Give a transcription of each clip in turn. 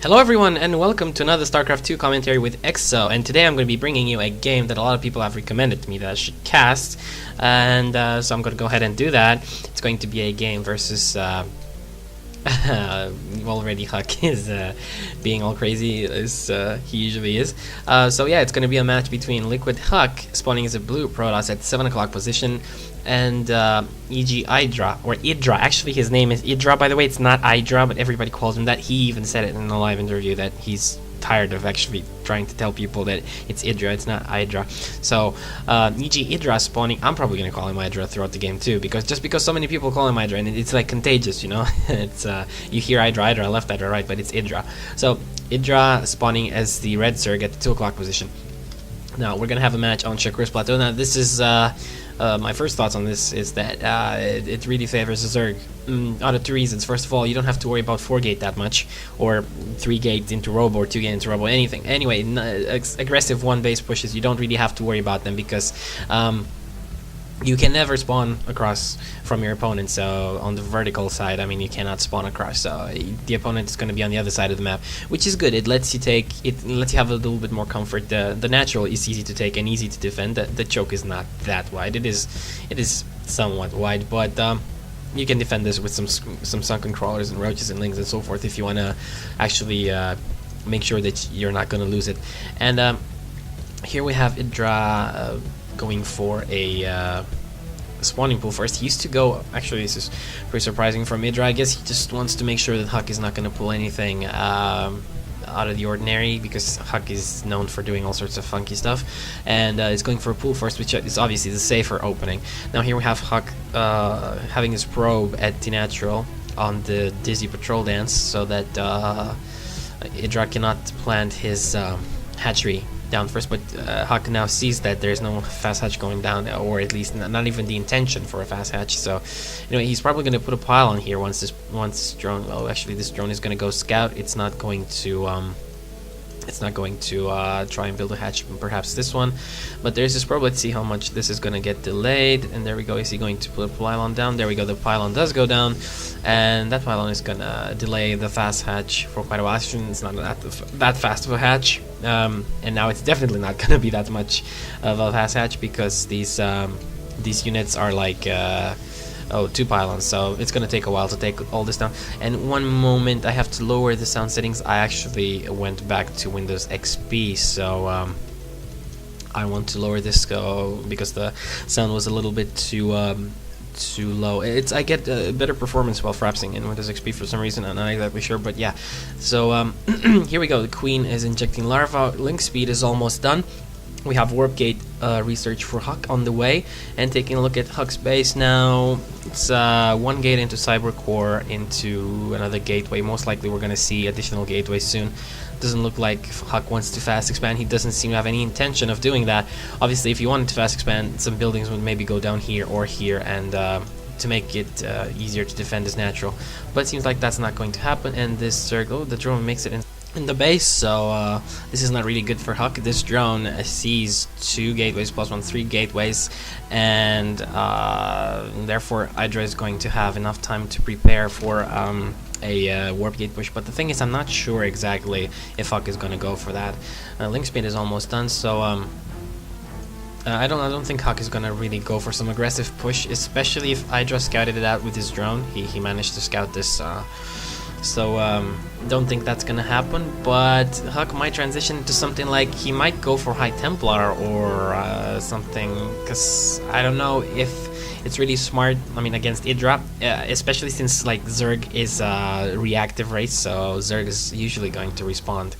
Hello everyone and welcome to another StarCraft 2 commentary with EXO, and today I'm going to be bringing you a game that a lot of people have recommended to me that I should cast, and so I'm going to go ahead and do that. It's going to be a game versus already HuK is being all crazy as he usually is. So yeah, it's going to be a match between LiquidHuk, spawning as a blue protoss at 7 o'clock position, and EGIdra, or Idra. Actually, his name is Idra, by the way. It's not Idra, but everybody calls him that. He even said it in a live interview that he's tired of actually trying to tell people that it's Idra, it's not Idra. So EGIdra spawning. I'm probably gonna call him Idra throughout the game too, because so many people call him Idra, and it's like contagious, you know. It's you hear Idra, left, Idra, right, but it's Idra. So Idra spawning as the red zerg at the 2 o'clock position. Now we're gonna have a match on shakuras plateau. Now this is my first thoughts on this is that it really favors the zerg out of 2 reasons. First of all, you don't have to worry about 4-gate that much, or 3 gates into robo, or 2 gates into robo, anything. Anyway, aggressive 1-base pushes, you don't really have to worry about them, because you can never spawn across from your opponent. So on the vertical side, I mean, you cannot spawn across, so the opponent is going to be on the other side of the map, which is good. It lets you have a little bit more comfort. The natural is easy to take and easy to defend. The choke is not that wide. It is somewhat wide, but you can defend this with some sunken crawlers and roaches and lings and so forth if you want to actually make sure that you're not going to lose it. And here we have Idra going for a spawning pool first. He used to go, actually this is pretty surprising from Idra, I guess he just wants to make sure that HuK is not going to pull anything out of the ordinary, because HuK is known for doing all sorts of funky stuff, and is going for a pool first, which is obviously the safer opening. Now here we have HuK having his probe at the natural on the Dizzy Patrol Dance, so that Idra cannot plant his hatchery down first, but HuK now sees that there's no fast hatch going down, or at least not even the intention for a fast hatch. So, you know, he's probably going to put a pylon here once this drone. Well, actually, this drone is going to go scout. It's not going to try and build a hatch. Perhaps this one, but there's this probe. Let's see how much this is going to get delayed. And there we go. Is he going to put a pylon down? There we go. The pylon does go down, and that pylon is going to delay the fast hatch for quite a while. Actually, it's not that fast of a hatch. And now it's definitely not going to be that much of a fast hatch, because these units are like 2 pylons, so it's going to take a while to take all this down. And one moment, I have to lower the sound settings. I actually went back to Windows XP, so I want to lower this because the sound was a little bit too low. I get better performance while frapsing in Windows XP for some reason. I'm not exactly sure, but yeah. So here we go. The queen is injecting larva. Link speed is almost done. We have warp gate research for HuK on the way, and taking a look at HuK's base now. It's 1 gate into cyber core into another gateway. Most likely we're going to see additional gateways soon. Doesn't look like HuK wants to fast expand. He doesn't seem to have any intention of doing that. Obviously, if he wanted to fast expand, some buildings would maybe go down here or here, and to make it easier to defend his natural. But it seems like that's not going to happen, and this circle, the drone makes it in the base, so this is not really good for HuK. This drone sees 2 gateways plus 1, 3 gateways, and therefore Idra is going to have enough time to prepare for a warp gate push. But the thing is, I'm not sure exactly if HuK is going to go for that. Link speed is almost done, so I don't think HuK is going to really go for some aggressive push, especially if Idra scouted it out with his drone. He managed to scout this, so don't think that's gonna happen. But HuK might transition to something like, he might go for High Templar or something, because I don't know if it's really smart, I mean, against Idra, especially since like zerg is a reactive race, so zerg is usually going to respond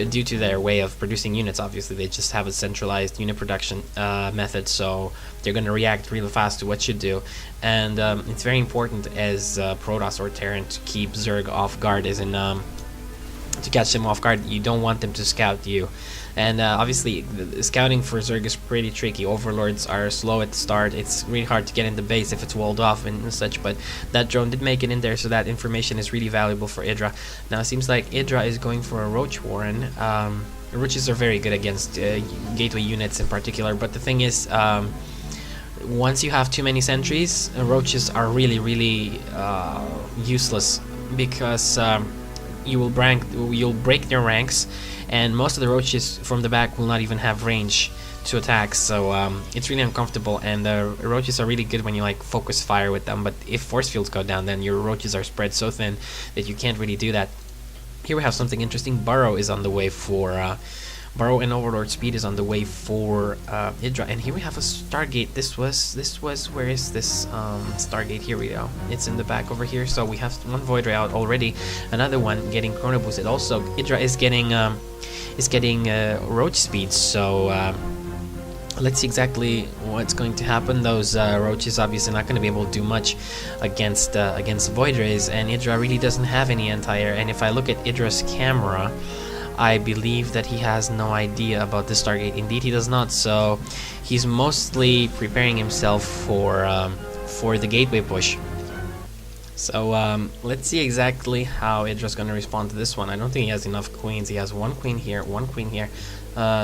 due to their way of producing units. Obviously, they just have a centralized unit production method, so they're going to react really fast to what you do. And it's very important as protoss or Terran to keep zerg off guard, as in to catch them off guard. You don't want them to scout you. And obviously, the scouting for zerg is pretty tricky. Overlords are slow at the start. It's really hard to get in the base if it's walled off and such, but that drone did make it in there, so that information is really valuable for Idra. Now it seems like Idra is going for a roach warren. Roaches are very good against gateway units in particular, but the thing is, once you have too many sentries, roaches are really useless, because you'll break their ranks, and most of the roaches from the back will not even have range to attack, so it's really uncomfortable. And the roaches are really good when you like focus fire with them, but if force fields go down, then your roaches are spread so thin that you can't really do that. Here we have something interesting. Burrow is on the way for Burrow, and Overlord Speed is on the way for Idra. And here we have a Stargate. This was where is this Stargate? Here we go. It's in the back over here. So we have one Void Ray out already, another one getting Chrono Boosted. Also, Idra is getting Roach Speed. So let's see exactly what's going to happen. Those roaches obviously not going to be able to do much against Void Rays, and Idra really doesn't have any anti-air. And if I look at Idra's camera, I believe that he has no idea about the Stargate. Indeed, he does not. So he's mostly preparing himself for the gateway push. So let's see exactly how Idra's going to respond to this one. I don't think he has enough queens. He has one queen here, one queen here.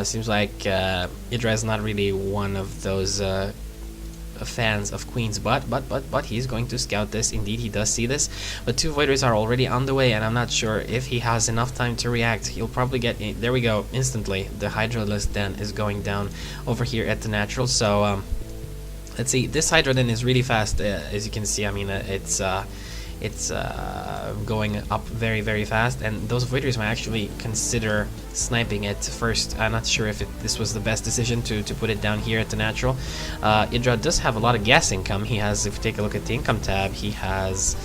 Seems like Idra is not really one of those fans of queens, but he's going to scout this. Indeed, he does see this, but two Void Rays are already on the way, and I'm not sure if he has enough time to react. He'll probably get in. There we go, instantly the Hydra list then is going down over here at the natural. So let's see, this Hydra then is really fast, as you can see. I mean, it's going up very, very fast, and those Void Rays might actually consider sniping it first. I'm not sure if this was the best decision to put it down here at the natural. Idra does have a lot of gas income. He has, if you take a look at the income tab, he has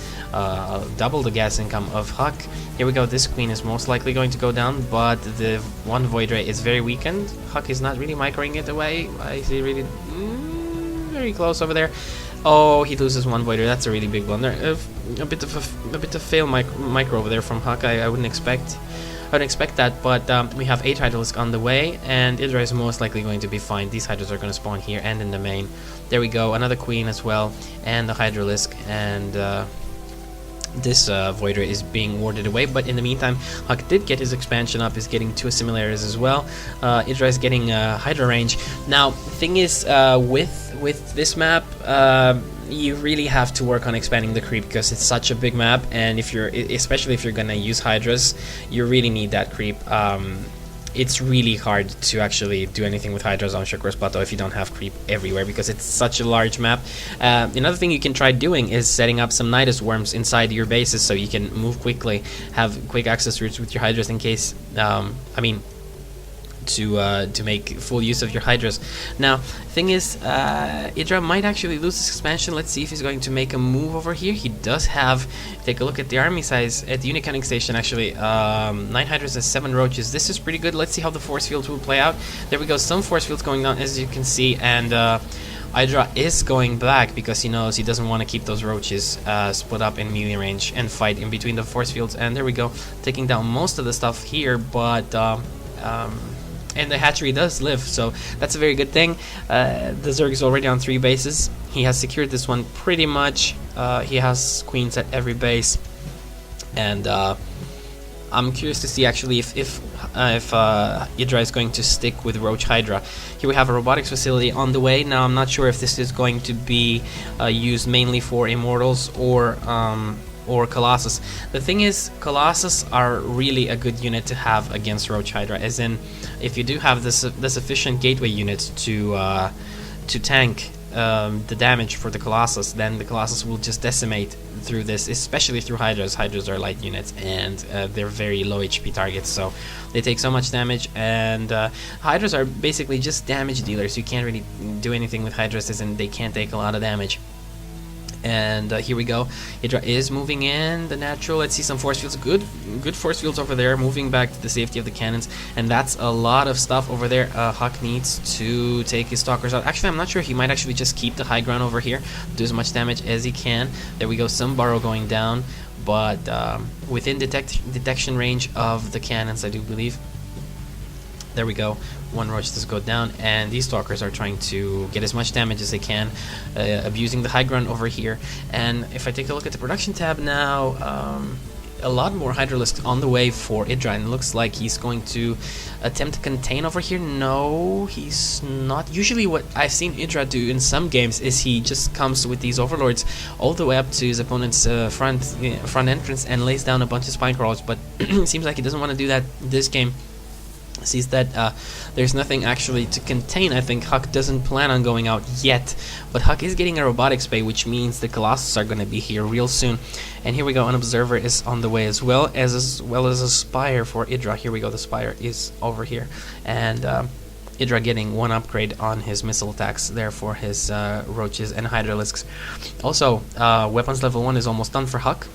double the gas income of HuK. Here we go, this queen is most likely going to go down, but the one Void Ray is very weakened. HuK is not really microing it away. I see really very close over there. Oh, he loses one Void Ray. That's a really big blunder. A bit of fail micro over there from HuK. I wouldn't expect that, but we have 8 Hydralisk on the way, and Idra is most likely going to be fine. These Hydras are going to spawn here and in the main. There we go, another queen as well, and the Hydralisk, and this Void Ray is being warded away. But in the meantime, HuK did get his expansion up, is getting 2 assimilators as well. Idra is getting Hydra range. Now, the thing is, with this map, you really have to work on expanding the creep, because it's such a big map, and especially if you're gonna use Hydras, you really need that creep. It's really hard to actually do anything with Hydras on Shakuras Plateau if you don't have creep everywhere, because it's such a large map. Another thing you can try doing is setting up some Nidus worms inside your bases, so you can move quickly, have quick access routes with your Hydras in case, to make full use of your Hydras. Now, thing is, Idra might actually lose this expansion. Let's see if he's going to make a move over here. He does have, take a look at the army size at the unit counting station, actually, 9 Hydras and 7 roaches. This is pretty good. Let's see how the force fields will play out. There we go, some force fields going on, as you can see, and Idra is going black because he knows he doesn't want to keep those roaches split up in melee range and fight in between the force fields. And there we go, taking down most of the stuff here, but and the hatchery does live, so that's a very good thing. The Zerg is already on 3 bases. He has secured this one pretty much. He has queens at every base, and I'm curious to see actually if Idra is going to stick with Roach Hydra. Here we have a robotics facility on the way. Now, I'm not sure if this is going to be used mainly for Immortals or Colossus. The thing is, Colossus are really a good unit to have against Roach Hydra, as in, if you do have the sufficient gateway units to tank the damage for the Colossus, then the Colossus will just decimate through this, especially through Hydras. Hydras are light units, and they're very low HP targets, so they take so much damage, and Hydras are basically just damage dealers. You can't really do anything with Hydras, as in they can't take a lot of damage. And here we go, Idra is moving in the natural. Let's see some force fields, good force fields over there, moving back to the safety of the cannons, and that's a lot of stuff over there. HuK needs to take his stalkers out. Actually, I'm not sure, he might actually just keep the high ground over here, do as much damage as he can. There we go, some Burrow going down, but within detection range of the cannons, I do believe. There we go, one roach does go down, and these stalkers are trying to get as much damage as they can, abusing the high ground over here. And if I take a look at the production tab now, a lot more Hydralisks on the way for Idra, and it looks like he's going to attempt to contain over here. No, he's not. Usually what I've seen Idra do in some games is he just comes with these overlords all the way up to his opponent's front entrance and lays down a bunch of spine crawlers, but it seems like he doesn't want to do that this game. Sees that there's nothing actually to contain. I think HuK doesn't plan on going out yet, but HuK is getting a robotics bay, which means the Colossus are going to be here real soon. And here we go, an Observer is on the way as well as a Spire for Idra. Here we go, the Spire is over here, and Idra getting one upgrade on his missile attacks there for his Roaches and Hydralisks. Also, weapons level 1 is almost done for HuK.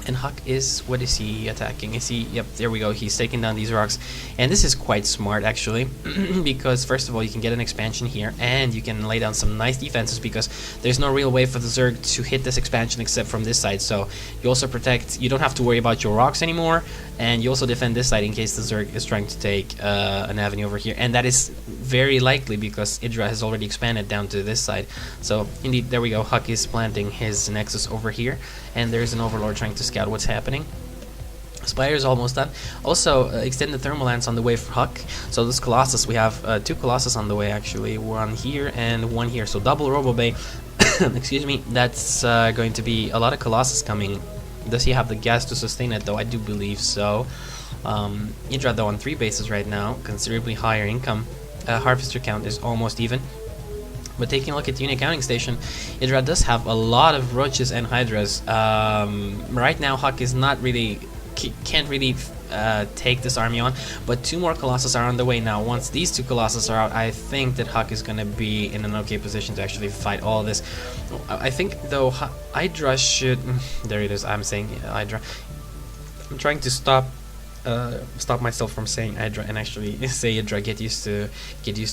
And HuK is, what is he attacking? Is he, yep, there we go, he's taking down these rocks. And this is quite smart, actually, because first of all, you can get an expansion here, and you can lay down some nice defenses, because there's no real way for the Zerg to hit this expansion except from this side. So you also protect, you don't have to worry about your rocks anymore, and you also defend this side in case the Zerg is trying to take an avenue over here. And that is very likely, because Idra has already expanded down to this side. So indeed, there we go, HuK is planting his Nexus over here, and there's an Overlord trying to scout what's happening. Spire is almost done. Also, extended thermal lance on the way for HuK. So this Colossus, we have 2 Colossus on the way actually, one here and one here. So double Robo Bay. Excuse me. That's going to be a lot of Colossus coming. Does he have the gas to sustain it though? I do believe so. Idra though on 3 bases right now, considerably higher income. Harvester count is almost even. But taking a look at the unit counting station, Idra does have a lot of Roaches and Hydras. Right now, HuK is not really, can't really take this army on, but 2 more Colossus are on the way now. Once these 2 Colossus are out, I think that HuK is going to be in an okay position to actually fight all of this. I think, though, Idra should... there it is, I'm saying Idra. I'm trying to stop myself from saying Idra and actually say Idra. Get used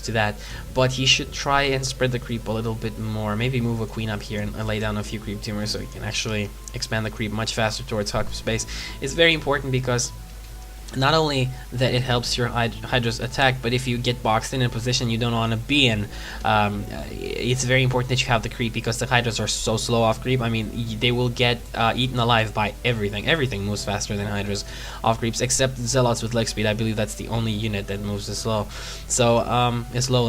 to that. But he should try and spread the creep a little bit more. Maybe move a queen up here and lay down a few creep tumors so he can actually expand the creep much faster towards HuK space. It's very important because not only that it helps your Hydra's attack, but if you get boxed in a position you don't want to be in, it's very important that you have the creep, because the Hydras are so slow off creep. I mean, they will get eaten alive by everything. Everything moves faster than Hydras off creeps, except Zealots with leg speed. I believe that's the only unit that moves as slow. So, it's slow.